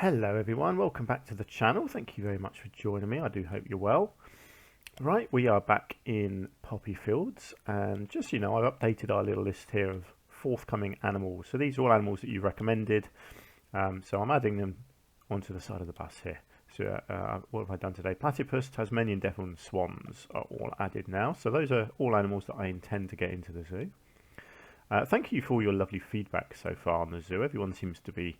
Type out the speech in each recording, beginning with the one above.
Hello everyone, welcome back to the channel. Thank you very much for joining me. I do hope you're well. Right, we are back in Poppyfields, and just so you know, I've updated our little list here of forthcoming animals. So these are all animals that you recommended. So I'm adding them onto the side of the bus here. So what have I done today? Platypus, Tasmanian devil and swans are all added now. So those are all animals that I intend to get into the zoo. Thank you for all your lovely feedback so far on the zoo. Everyone seems to be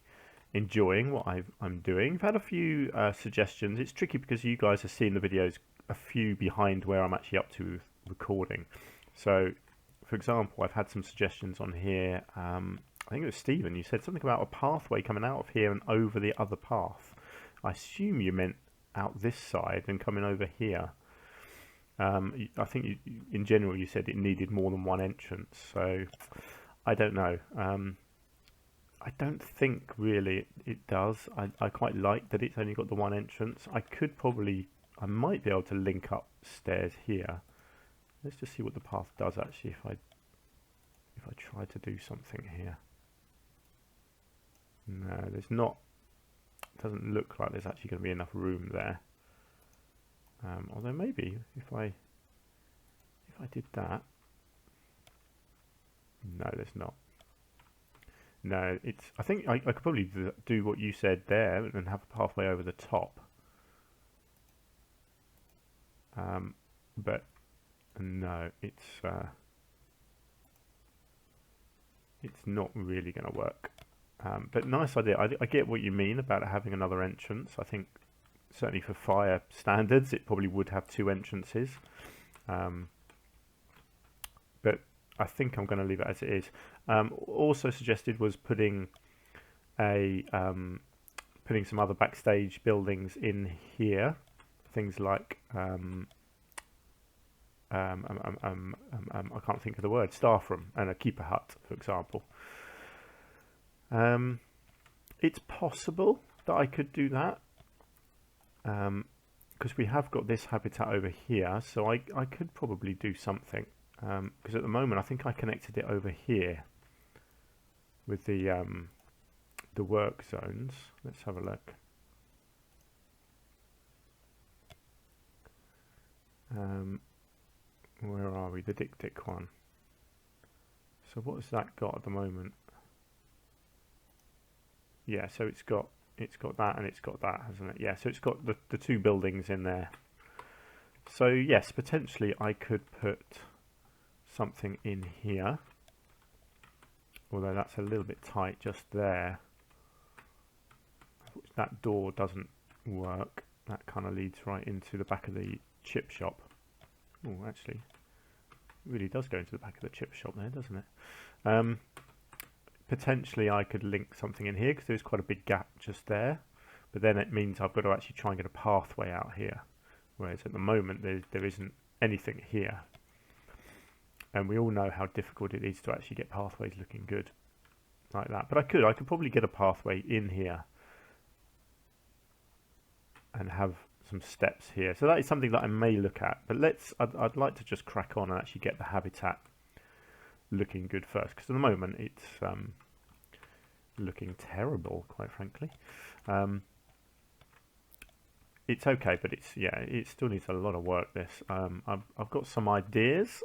enjoying what I'm doing. I've had a few suggestions. It's tricky because you guys are seeing the videos a few behind where I'm actually up to with recording. So, for example, I've had some suggestions on here. I think it was Stephen. You said something about a pathway coming out of here and over the other path. I assume you meant out this side and coming over here. I think in general you said it needed more than one entrance. So, I don't know. I don't think really it does. I quite like that it's only got the one entrance. I might be able to link up stairs here. Let's just see what the path does actually if I try to do something here. No, there's not. It doesn't look like there's actually going to be enough room there. Although maybe if I did that. No, there's not. No, I think I could probably do what you said there and have a pathway over the top. But no, it's not really going to work. But nice idea. I get what you mean about having another entrance. I think certainly for fire standards, it probably would have two entrances. But I think I'm going to leave it as it is. Also suggested was putting some other backstage buildings in here, things like I can't think of the word, staff room and a keeper hut, for example. It's possible that I could do that because we have got this habitat over here, so I could probably do something. Because at the moment I think I connected it over here with the work zones. Let's have a look. Where are we? The Dik-Dik one. So what has that got at the moment? Yeah, so it's got that and it's got that, hasn't it? Yeah, so it's got the two buildings in there. So yes, potentially I could put something in here, although that's a little bit tight just there. That door doesn't work. That kind of leads right into the back of the chip shop. Oh, actually, it really does go into the back of the chip shop there, doesn't it? Potentially I could link something in here because there's quite a big gap just there, but then it means I've got to actually try and get a pathway out here, whereas at the moment there isn't anything here. And we all know how difficult it is to actually get pathways looking good like that. But I could probably get a pathway in here and have some steps here. So that is something that I may look at. But I'd like to just crack on and actually get the habitat looking good first. Because at the moment it's looking terrible, quite frankly. It's okay, but it still needs a lot of work. This I've got some ideas.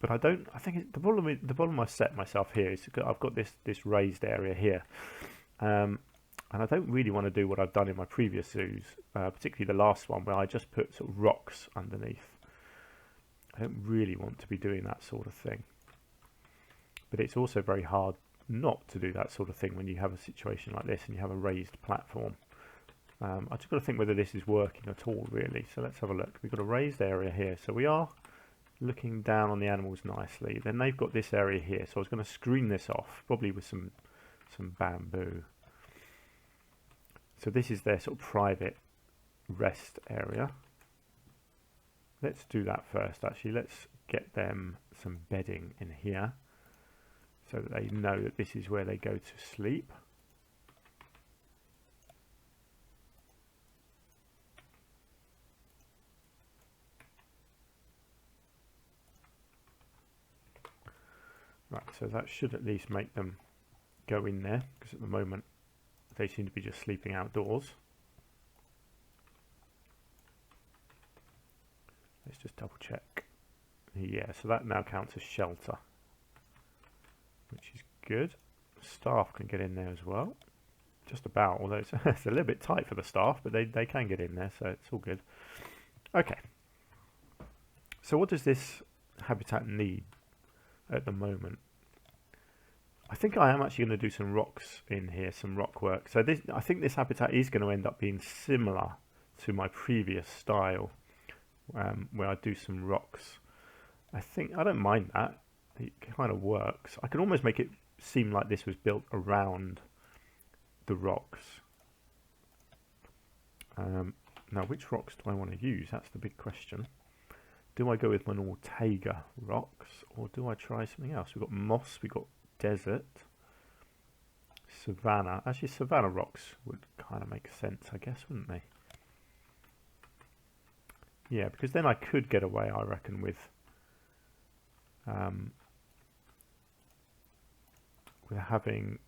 But I think the problem I set myself here is I've got this raised area here, and I don't really want to do what I've done in my previous zoos, particularly the last one where I just put sort of rocks underneath. I don't really want to be doing that sort of thing. But it's also very hard not to do that sort of thing when you have a situation like this and you have a raised platform. I just got to think whether this is working at all, really. So let's have a look. We've got a raised area here, so we are looking down on the animals nicely. Then they've got this area here, so I was going to screen this off, probably with some bamboo. So this is their sort of private rest area. Let's do that first, actually. Let's get them some bedding in here so that they know that this is where they go to sleep. Right, so that should at least make them go in there, because at the moment they seem to be just sleeping outdoors. Let's just double check. Yeah, so that now counts as shelter, which is good. Staff can get in there as well. Just about, although it's, it's a little bit tight for the staff, but they can get in there, so it's all good. Okay. So what does this habitat need at the moment? I think I am actually going to do some rocks in here, some rock work. So this, I think this habitat is going to end up being similar to my previous style, where I do some rocks. I don't mind that. It kind of works. I can almost make it seem like this was built around the rocks. Now, which rocks do I want to use? That's the big question. Do I go with my normal Taiga rocks, or do I try something else? We've got moss, we've got desert, savanna. Actually, savanna rocks would kind of make sense, I guess, wouldn't they? Yeah, because then I could get away, I reckon, with having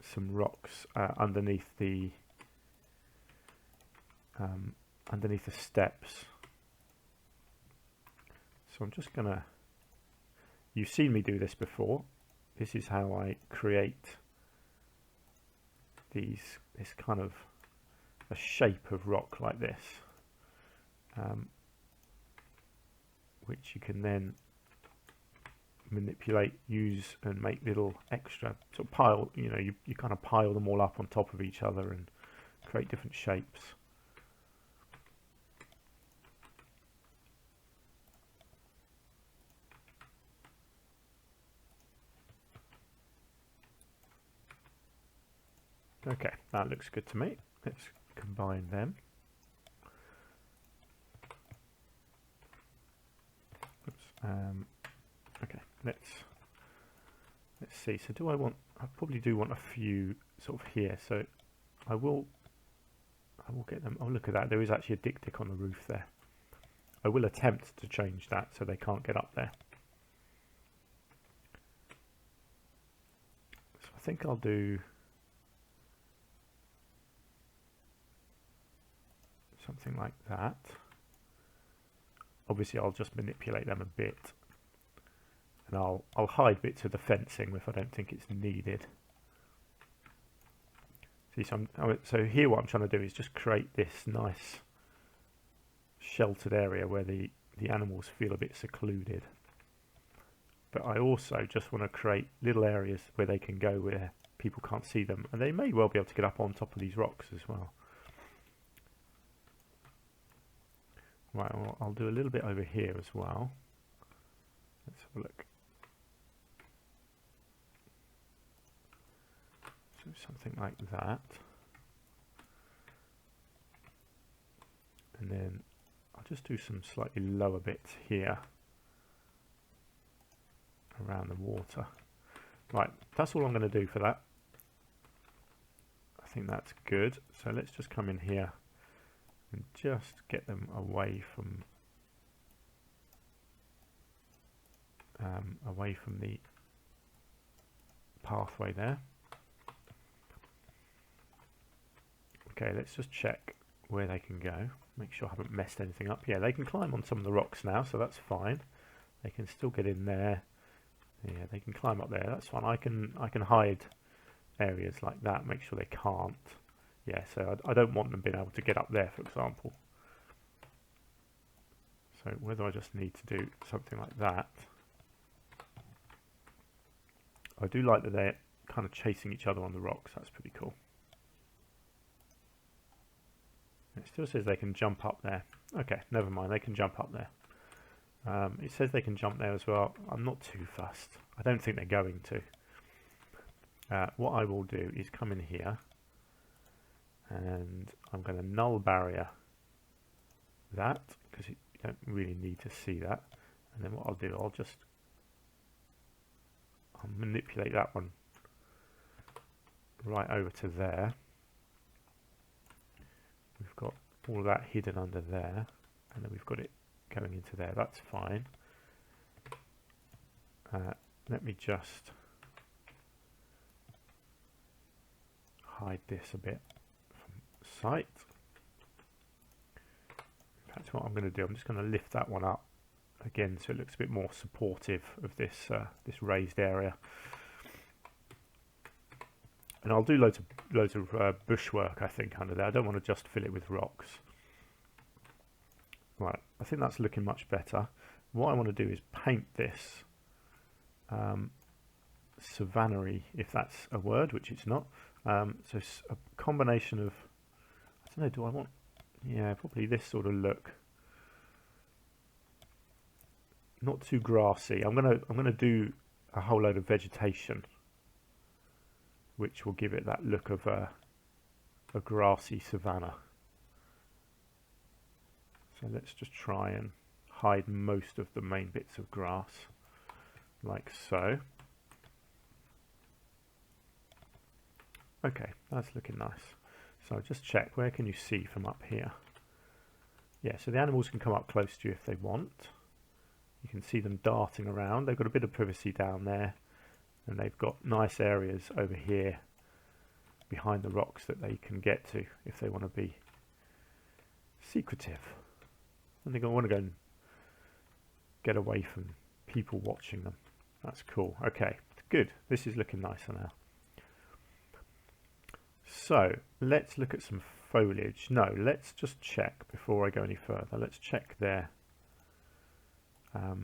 some rocks underneath the steps. So I'm just gonna, you've seen me do this before. This is how I create this kind of a shape of rock like this, which you can then manipulate, use, and make little extra sort of pile. You know, you kind of pile them all up on top of each other and create different shapes. Okay, that looks good to me. Let's combine them. Oops, okay, let's see. So do I want? I probably do want a few sort of here. So I will get them. Oh, look at that! There is actually a Dik-Dik on the roof there. I will attempt to change that so they can't get up there. So I think I'll do something like that. Obviously I'll just manipulate them a bit, and I'll hide bits of the fencing if I don't think it's needed. See, so here what I'm trying to do is just create this nice sheltered area where the animals feel a bit secluded, but I also just want to create little areas where they can go where people can't see them, and they may well be able to get up on top of these rocks as well. Right, well, I'll do a little bit over here as well. Let's have a look. So something like that. And then I'll just do some slightly lower bits here around the water. Right, that's all I'm going to do for that. I think that's good. So let's just come in here and just get them away from the pathway there. Okay, let's just check where they can go. Make sure I haven't messed anything up. Yeah, they can climb on some of the rocks now, so that's fine. They can still get in there. Yeah, they can climb up there. That's fine. I can hide areas like that. Make sure they can't. Yeah, so I don't want them being able to get up there, for example. So whether I just need to do something like that. I do like that they're kind of chasing each other on the rocks. That's pretty cool. It still says they can jump up there. Okay, never mind. They can jump up there. It says they can jump there as well. I'm not too fussed. I don't think they're going to. What I will do is come in here, and I'm going to null barrier that, because you don't really need to see that. And then what I'll do, I'll manipulate that one right over to there. We've got all of that hidden under there, and then we've got it going into there. That's fine. Let me just hide this a bit from sight. In fact, what I'm going to do, I'm just going to lift that one up again so it looks a bit more supportive of this this raised area. And I'll do loads of bushwork, I think, under there. I don't want to just fill it with rocks. Right, I think that's looking much better. What I want to do is paint this savanna-y, if that's a word, which it's not. So it's a combination of, I don't know, do I want, yeah, probably this sort of look. Not too grassy. I'm gonna do a whole load of vegetation, which will give it that look of a grassy savanna. So let's just try and hide most of the main bits of grass, like so. Okay, that's looking nice. So just check, where can you see from up here? Yeah, so the animals can come up close to you if they want. You can see them darting around. They've got a bit of privacy down there, and they've got nice areas over here behind the rocks that they can get to if they want to be secretive. And they want to go and get away from people watching them. That's cool. Okay, good. This is looking nicer now. So let's look at some foliage. No, let's just check before I go any further. Let's check their I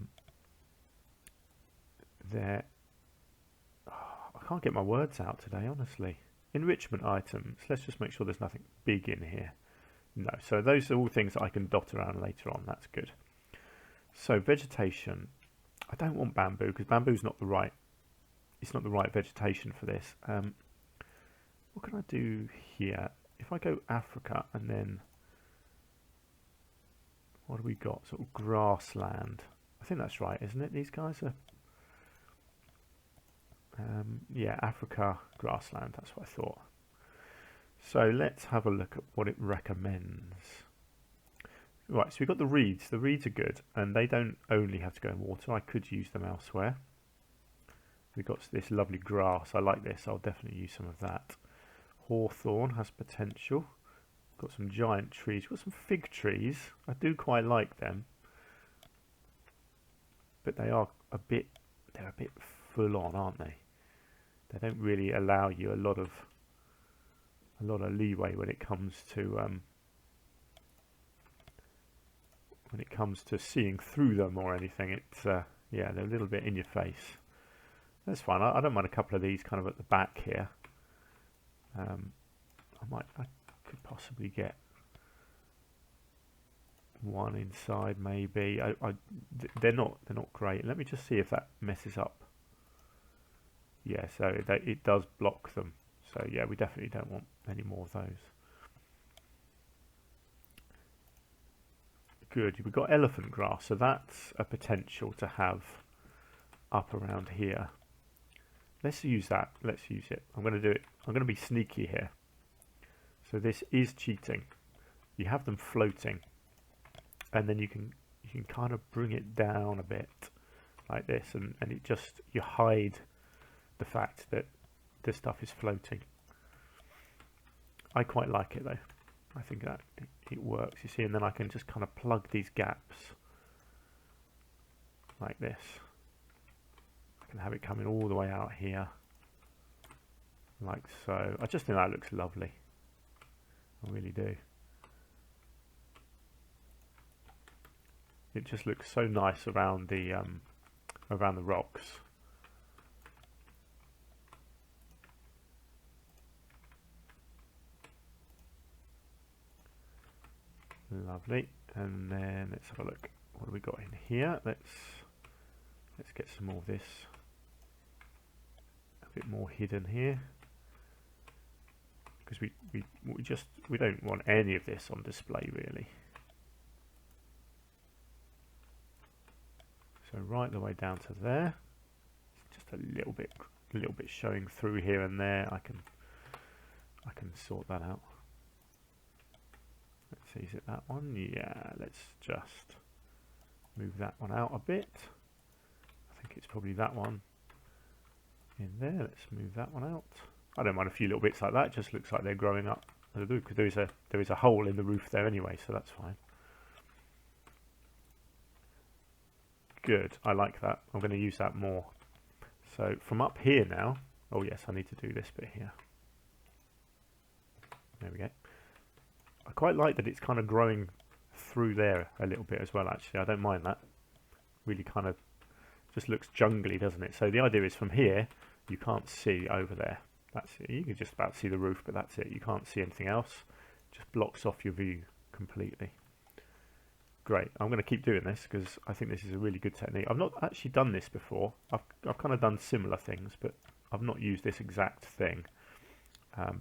can't get my words out today, honestly. Enrichment items. Let's just make sure there's nothing big in here. No, so those are all things that I can dot around later on. That's good. So vegetation. I don't want bamboo because bamboo's not the right. It's not the right vegetation for this. What can I do here? If I go Africa and then what have we got? Sort of grassland. I think that's right, isn't it? These guys are. Yeah, Africa grassland. That's what I thought. So let's have a look at what it recommends. Right, so we've got the reeds. The reeds are good, and they don't only have to go in water. I could use them elsewhere. We've got this lovely grass. I like this. I'll definitely use some of that. Hawthorn has potential. Got some giant trees. Got some fig trees. I do quite like them, but they are a bit. They're a bit full on, aren't they? They don't really allow you a lot of leeway when it comes to seeing through them or anything. It's yeah, they're a little bit in your face. That's fine. I don't mind a couple of these kind of at the back here. I could possibly get one inside maybe. They're not great. Let me just see if that messes up. Yeah, so it does block them. So yeah, we definitely don't want any more of those. Good. We've got elephant grass, so that's a potential to have up around here. Let's use that. Let's use it. I'm going to do it. I'm going to be sneaky here. So this is cheating. You have them floating, and then you can kind of bring it down a bit like this, and it just, you hide the fact that this stuff is floating. I quite like it though. I think that it works, you see, and then I can just kind of plug these gaps like this. I can have it coming all the way out here like so. I just think that looks lovely. I really do. It just looks so nice around the rocks. Lovely. And then let's have a look. What have we got in here? Let's get some more of this. A bit more hidden here, because we don't want any of this on display really. So right the way down to there. Just a little bit showing through here and there. I can sort that out. Let's see, is it that one? Yeah, let's just move that one out a bit. I think it's probably that one in there. Let's move that one out. I don't mind a few little bits like that. It just looks like they're growing up. Because there is a hole in the roof there anyway, so that's fine. Good, I like that. I'm going to use that more. So from up here now, oh yes, I need to do this bit here. There we go. I quite like that it's kind of growing through there a little bit as well, actually. I don't mind that. Really kind of just looks jungly, doesn't it? So the idea is from here, you can't see over there. That's it. You can just about see the roof, but that's it. You can't see anything else. It just blocks off your view completely. Great. I'm going to keep doing this because I think this is a really good technique. I've not actually done this before. I've kind of done similar things, but I've not used this exact thing.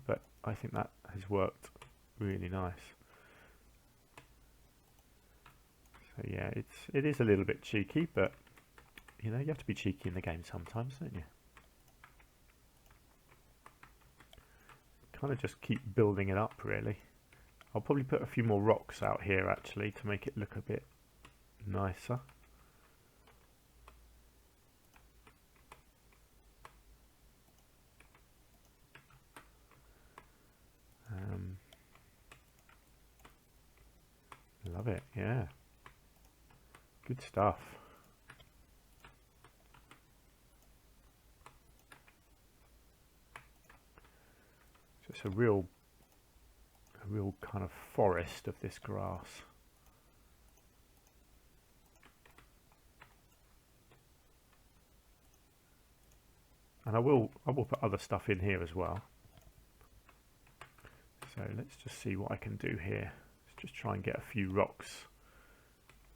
But I think that has worked really nice. So yeah, it is a little bit cheeky, but you know, you have to be cheeky in the game sometimes, don't you? Kind of just keep building it up, really. I'll probably put a few more rocks out here actually to make it look a bit nicer. Love it, yeah. Good stuff. So it's a real kind of forest of this grass. And I will put other stuff in here as well. So let's just see what I can do here. Let's just try and get a few rocks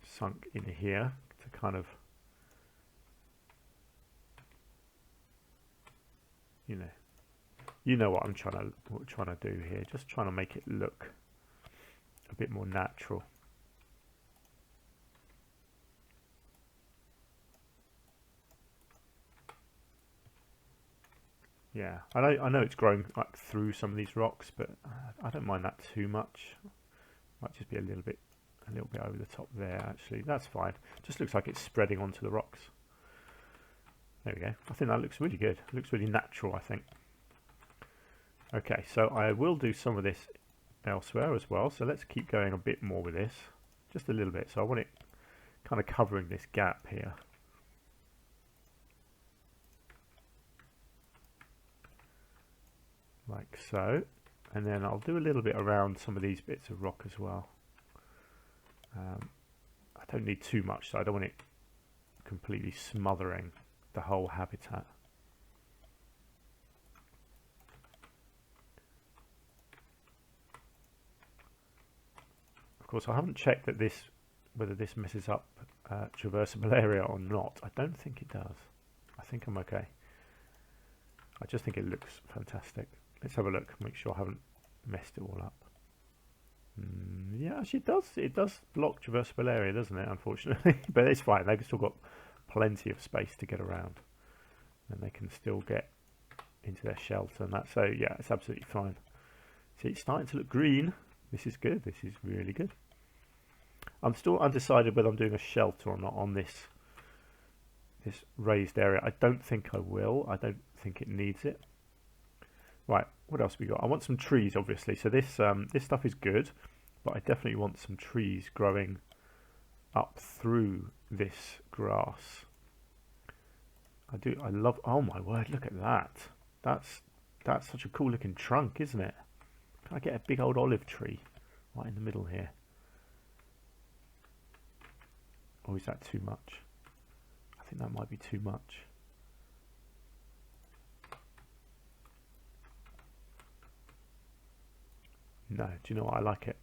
sunk in here to kind of, you know what I'm trying to do here. Just trying to make it look a bit more natural. Yeah, I know it's growing like through some of these rocks, but I don't mind that too much. Might just be a little bit over the top there. Actually, that's fine. Just looks like it's spreading onto the rocks. There we go. I think that looks really good. It looks really natural, I think. Okay, so I will do some of this elsewhere as well. So let's keep going a bit more with this, just a little bit. So I want it kind of covering this gap here. Like so, and then I'll do a little bit around some of these bits of rock as well. I don't need too much, so I don't want it completely smothering the whole habitat. Of course, I haven't checked that whether this messes up traversable area or not. I don't think it does. I think I'm okay. I just think it looks fantastic. Let's have a look, make sure I haven't messed it all up. Yeah, actually it does block traversable area, doesn't it, unfortunately? But it's fine, they've still got plenty of space to get around. And they can still get into their shelter and that. So yeah, it's absolutely fine. See, it's starting to look green. This is good, this is really good. I'm still undecided whether I'm doing a shelter or not on this raised area. I don't think I will. I don't think it needs it. Right, what else we got? I want some trees, obviously. So this stuff is good, but I definitely want some trees growing up through this grass. I do. I love. Oh my word! Look at that. That's such a cool looking trunk, isn't it? Can I get a big old olive tree right in the middle here? Or is that too much? I think that might be too much. No, do you know what? I like it.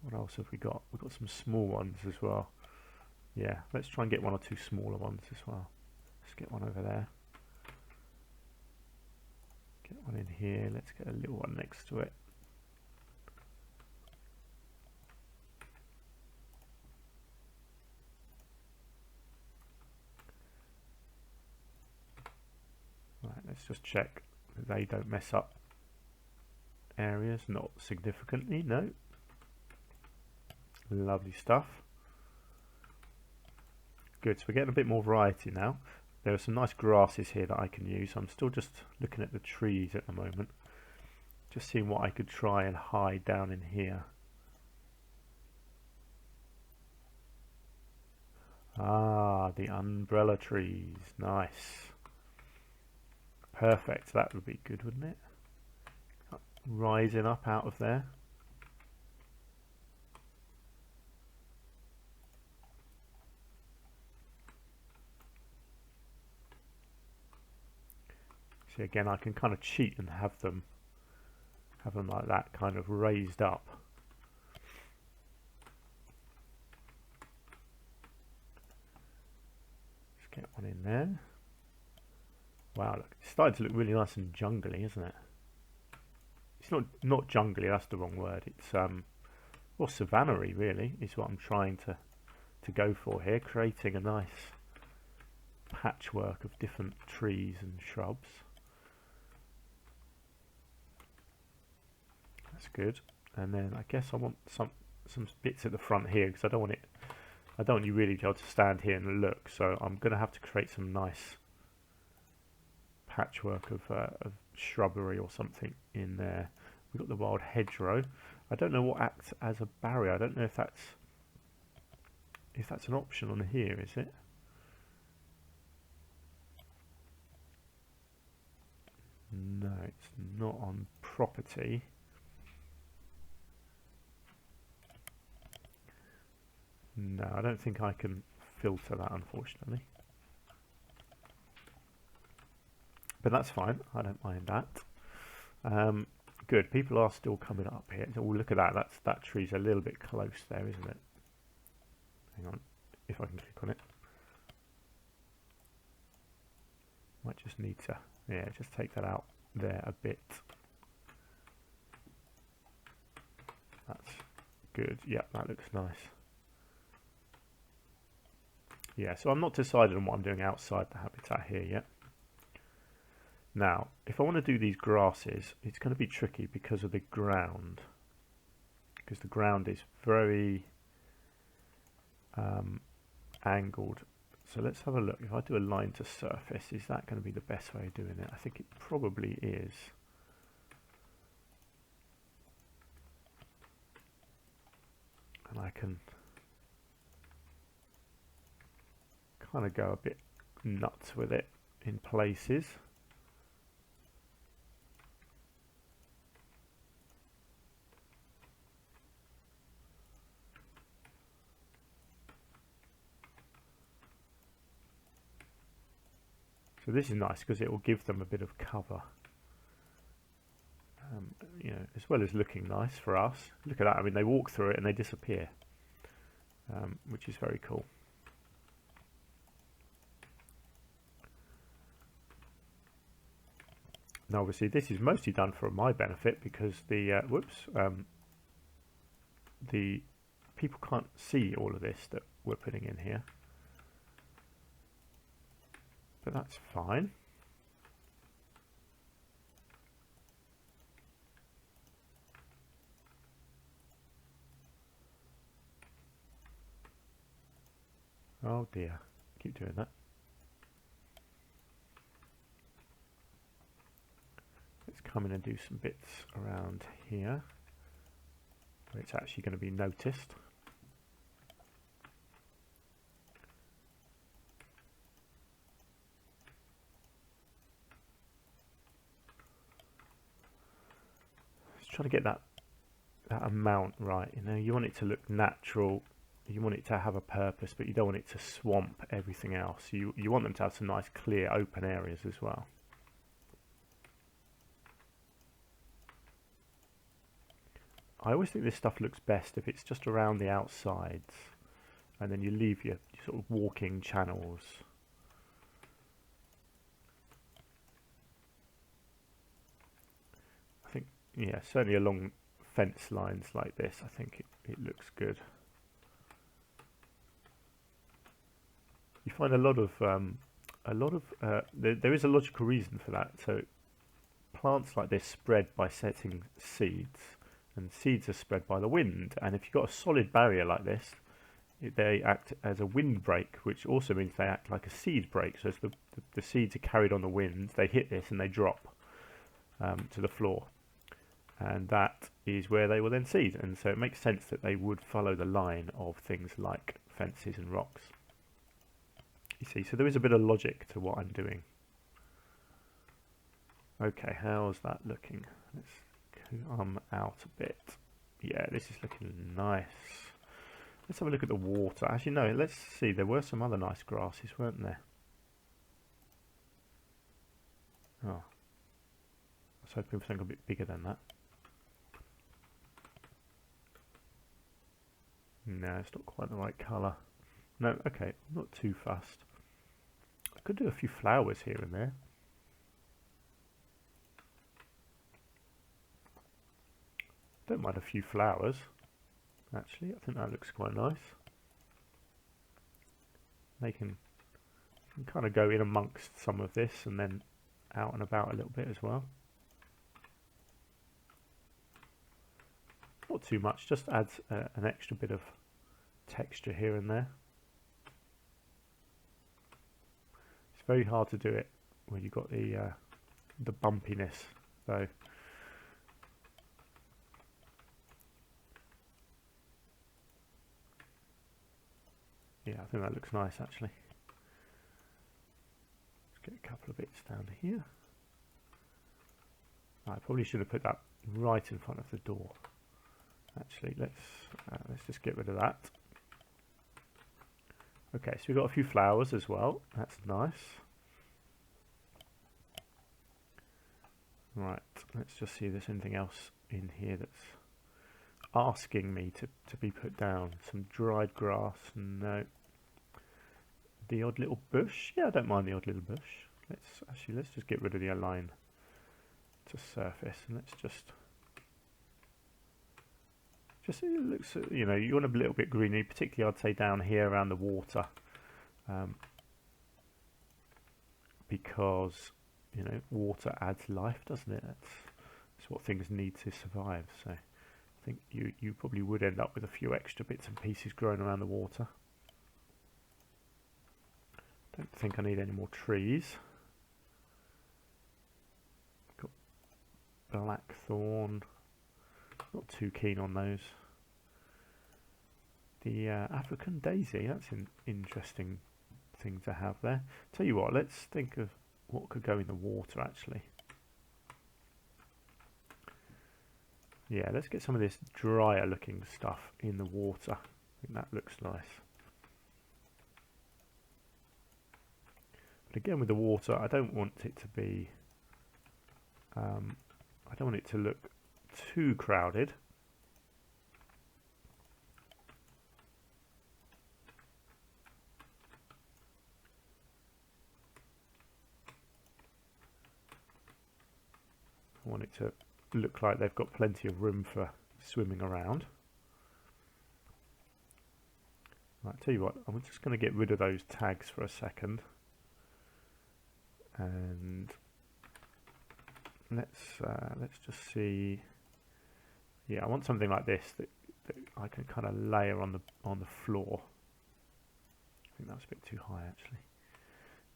What else have we got? We've got some small ones as well. Yeah, let's try and get one or two smaller ones as well. Let's get one over there. Get one in here. Let's get a little one next to it. Right, let's just check that they don't mess up areas, not significantly, no. Lovely stuff. Good, so we're getting a bit more variety now. there are some nice grasses here that I can use. I'm still just looking at the trees at the moment, just seeing what I could try and hide down in here. Ah, the umbrella trees, nice. Perfect, that would be good, wouldn't it? Rising up out of there. See, again, I can kind of cheat and have them like that, kind of raised up. Let's get one in there. Wow, look, it's starting to look really nice and jungly, isn't it? It's not jungly, that's the wrong word. It's well, savanna-y really is what I'm trying to go for here, creating a nice patchwork of different trees and shrubs. That's good. And then I guess I want some bits at the front here, because I don't want you really to be able to stand here and look. So I'm going to have to create some nice patchwork of shrubbery or something in there. We've got the wild hedgerow. I don't know what acts as a barrier. I don't know if that's an option on here, is it? No, it's not on property. No, I don't think I can filter that, unfortunately. But that's fine, I don't mind that. Good, people are still coming up here. Oh, look at that, that tree's a little bit close there, isn't it? Hang on, if I can click on it. Might just need to, yeah, just take that out there a bit. That's good, yeah, that looks nice. Yeah, so I'm not decided on what I'm doing outside the habitat here yet. Now, if I want to do these grasses, it's going to be tricky because of the ground. Because the ground is very angled. So let's have a look. If I do a line to surface, is that going to be the best way of doing it? I think it probably is. And I can kind of go a bit nuts with it in places. So this is nice because it will give them a bit of cover, you know, as well as looking nice for us. Look at that, I mean, they walk through it and they disappear, which is very cool. Now obviously this is mostly done for my benefit because the the people can't see all of this that we're putting in here. But that's fine. Oh dear, keep doing that. Let's come in and do some bits around here where it's actually going to be noticed. Try to get that amount right. You know, you want it to look natural, you want it to have a purpose, but you don't want it to swamp everything else. You want them to have some nice clear open areas as well. I always think this stuff looks best if it's just around the outsides and then you leave your sort of walking channels. I think, yeah, certainly along fence lines like this, I think it looks good. You find a lot of there is a logical reason for that. So plants like this spread by setting seeds, and seeds are spread by the wind. And if you've got a solid barrier like this, they act as a windbreak, which also means they act like a seed break. So as the seeds are carried on the wind, they hit this and they drop to the floor. And that is where they will then seed. And so it makes sense that they would follow the line of things like fences and rocks. You see, so there is a bit of logic to what I'm doing. Okay, how's that looking? Let's come out a bit. Yeah, this is looking nice. Let's have a look at the water. Actually, no, let's see. There were some other nice grasses, weren't there? Oh. I was hoping for something a bit bigger than that. No, it's not quite the right colour. No, okay, not too fast. I could do a few flowers here and there. Don't mind a few flowers, actually. I think that looks quite nice. They can kind of go in amongst some of this and then out and about a little bit as well. Not too much, just adds an extra bit of texture here and there. It's very hard to do it when you've got the bumpiness, though. Yeah, I think that looks nice actually. Let's get a couple of bits down here. I probably should have put that right in front of the door. Actually, let's just get rid of that. Okay, so we've got a few flowers as well. That's nice. Right, let's just see if there's anything else in here that's asking me to be put down. Some dried grass, no. The odd little bush, yeah, I don't mind the odd little bush. Let's just get rid of the align to surface, and let's just it looks, you know, you want a little bit greenery, particularly I'd say down here around the water, because you know water adds life, doesn't it? That's what things need to survive. So I think you probably would end up with a few extra bits and pieces growing around the water. Don't think I need any more trees. Got blackthorn. Not too keen on those. The African daisy, that's an interesting thing to have there. Tell you what, let's think of what could go in the water actually. Yeah, let's get some of this drier looking stuff in the water. I think that looks nice. But again with the water, I don't want it to be, I don't want it to look too crowded. I want it to look like they've got plenty of room for swimming around. Right, tell you what, I'm just going to get rid of those tags for a second. And let's just see. Yeah, I want something like this that I can kind of layer on the floor. I think that's a bit too high actually.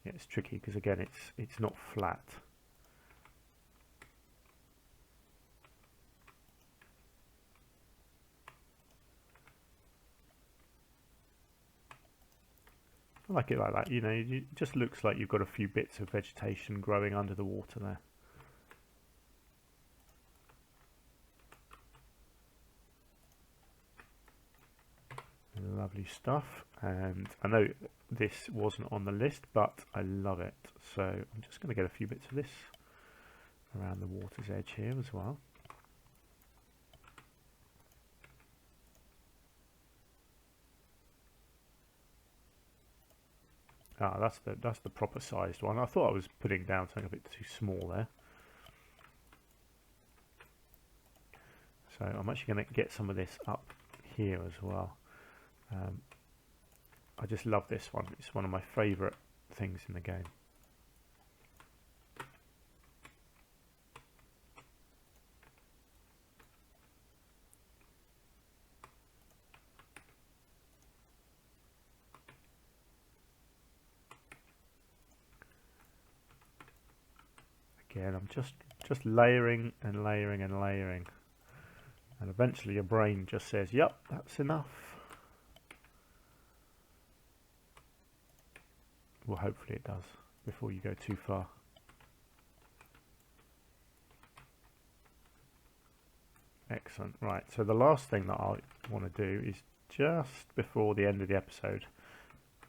Yeah, it's tricky because again it's not flat. I like it like that, you know, it just looks like you've got a few bits of vegetation growing under the water there. Lovely stuff, and I know this wasn't on the list, but I love it. So I'm just going to get a few bits of this around the water's edge here as well. Ah, that's the proper sized one. I thought I was putting down something a bit too small there. So I'm actually going to get some of this up here as well. I just love this one. It's one of my favourite things in the game. Again, I'm just layering and layering and layering. And eventually your brain just says, yep, that's enough. Well, hopefully it does before you go too far. Excellent. Right, so the last thing that I want to do is just before the end of the episode,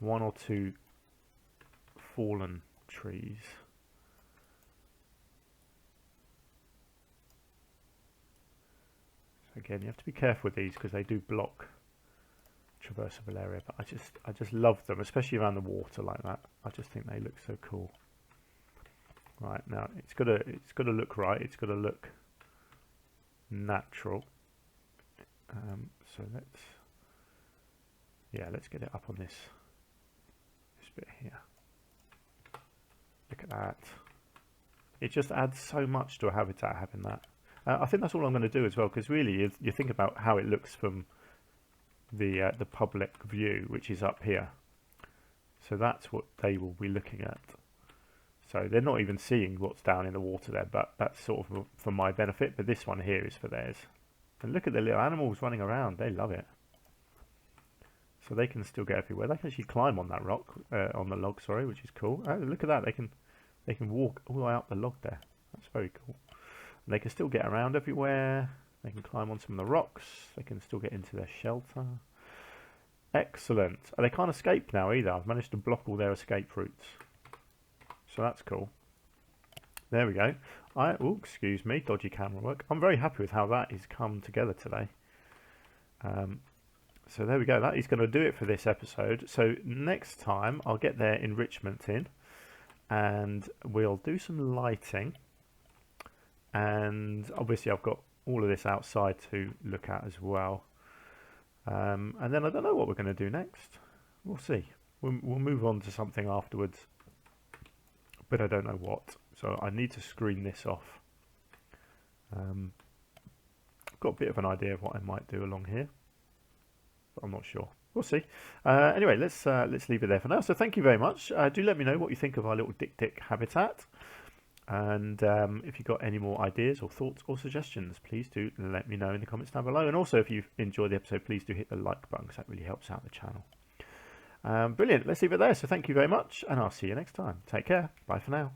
1 or 2 fallen trees. So again, you have to be careful with these because they do block traversable area, but I just love them, especially around the water like that. I just think they look so cool. Right, now it's got to look right. It's got to look natural. So let's get it up on this bit here. Look at that. It just adds so much to a habitat having that. I think that's all I'm going to do as well, because really you think about how it looks from the public view, which is up here. So that's what they will be looking at. So they're not even seeing what's down in the water there, but that's sort of for my benefit. But this one here is for theirs. And look at the little animals running around. They love it. So they can still get everywhere. They can actually climb on that rock, on the log, sorry, which is cool. Oh, look at that. They can walk all the way up the log there. That's very cool. And they can still get around everywhere. They can climb on some of the rocks. They can still get into their shelter. Excellent. And they can't escape now either. I've managed to block all their escape routes. So that's cool. There we go. Oh, excuse me, dodgy camera work. I'm very happy with how that has come together today. So there we go. That is going to do it for this episode. So next time I'll get their enrichment in and we'll do some lighting. And obviously I've got all of this outside to look at as well. And then I don't know what we're going to do next. We'll see. We'll move on to something afterwards, but I don't know what. So I need to screen this off. I've got a bit of an idea of what I might do along here, but I'm not sure. We'll see. Anyway, let's leave it there for now. So thank you very much. Do let me know what you think of our little Dik-Dik habitat. And if you've got any more ideas or thoughts or suggestions, please do let me know in the comments down below. And also, if you've enjoyed the episode, please do hit the like button because that really helps out the channel. Brilliant. Let's leave it there. So thank you very much, and I'll see you next time. Take care. Bye for now.